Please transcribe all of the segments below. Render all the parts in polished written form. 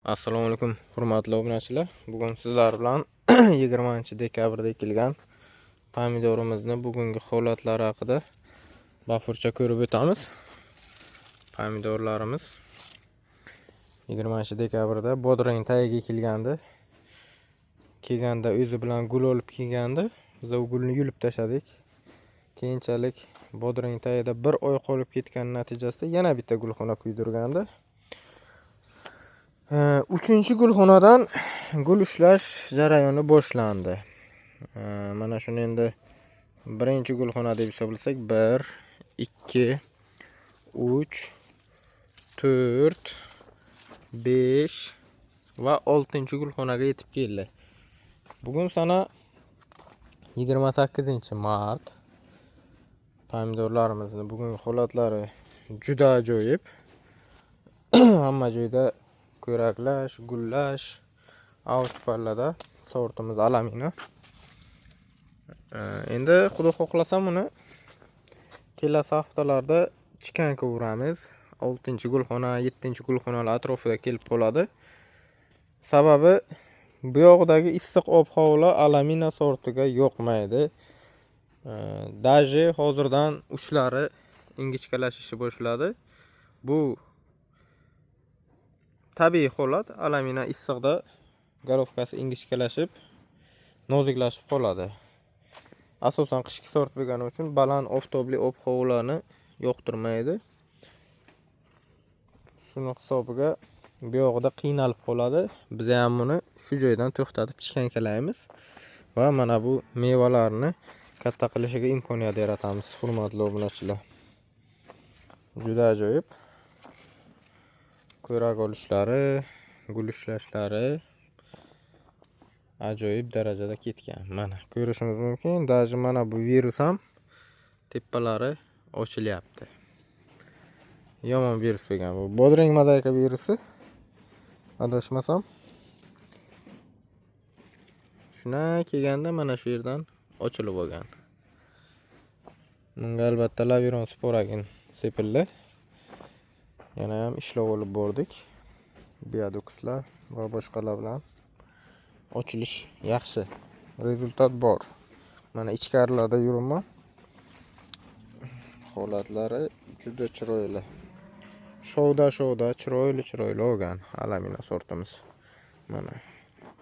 Assalomu alaykum hurmatli obunachilar. Bugun sizlar bilan 20-dekabrda ekilgan pomidorimizni bugungi holatlari haqida bafurcha ko'rib o'tamiz. Pomidorlarimiz 20-dekabrda bodring tagiga ekilgandi. Kelganda o'zi bilan gul olib kelgandi. Biz u gulni yulib tashladik. Keyinchalik bodring tagida 1 oy qolib ketgan natijasida yana bitta gulxona kuydirgandi. 3-gulxonadan gul ushlash jarayoni boshlandi. Mana shuni endi birinchi gulxona deb hisoblasak 1, 2, 3, 4, 5 va 6-gulxonaga yetib keldi. Bugun sana 28-mart. Pomidorlarimizni bugungi holatlari juda ajoyib. Hamma joyda ko'raklash, gullash, avj pallada. Sortimiz Alamino. Endi xudo xohlasa buni kelasi haftalarda chikanka uramiz. 6-gulxona, 7-gulxonalar atrofida kelib qoladi. Sababi bu yoqdagi issiq ob-havolar Alamino sortiga yoqmaydi. Daji hozirdan uchlari ingichkalashishni boshladi. Bu tabiiy holat. Alamino issiqda garovkasi ingichkalashib, noziklashib qoladi. Asosan qishki sort bo'lgani uchun baland oftobli ob-havolarni yoqtirmaydi. Shuni hisobiga bu yoqda qiynalib qoladi. Biz ham buni shu joydan to'xtatib chikankalaymiz va mana bu mevalarni katta qilishiga imkoniyat yaratamiz, hurmatli obunachilar. Juda ajoyib. Ko'rak olishlari, gul ushlashlari ajoyib darajada ketgan. Mana ko'rishimiz mumkin. Daji mana bu virus ham tepalari ochilyapti. Yomon virus bo'lgan bu. Bodring mozaika virusi. Adashmasam. Shuna kelganda mana shu yerdan ochilib olgan. Bunga albatta Laviron sporagin sepildi. Yana ham ishlov olib bordik. Biodokuslar va boshqalar bilan ochilish yaxshi. Rezultat bor. Mana ichkarilarda yuribman. Holatlari juda chiroyli. Shovda chiroyli olgan Alamino sortimiz. Mana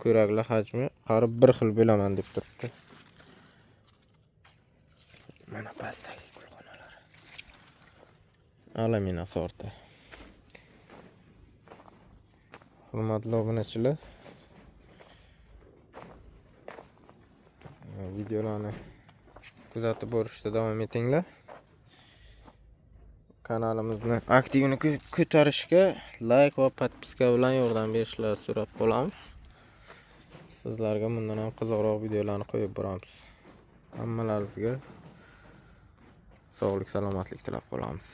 ko'raklar hajmi qarib bir xil bo'laman deb turibdi. Mana pastdagi gulxonalar. Alamino sorti. Hurmatli obunachilar, videolarni kuzatib borishda davom etinglar. Kanalimizni aktivini ko'tarishga like va podpiska bilan yordam berishlarini so'rab qolamiz. Sizlarga bundan ham qiziqroq videolarni qo'yib boramiz. Hammalaringizga sog'lik, salomatlik tilab qolamiz.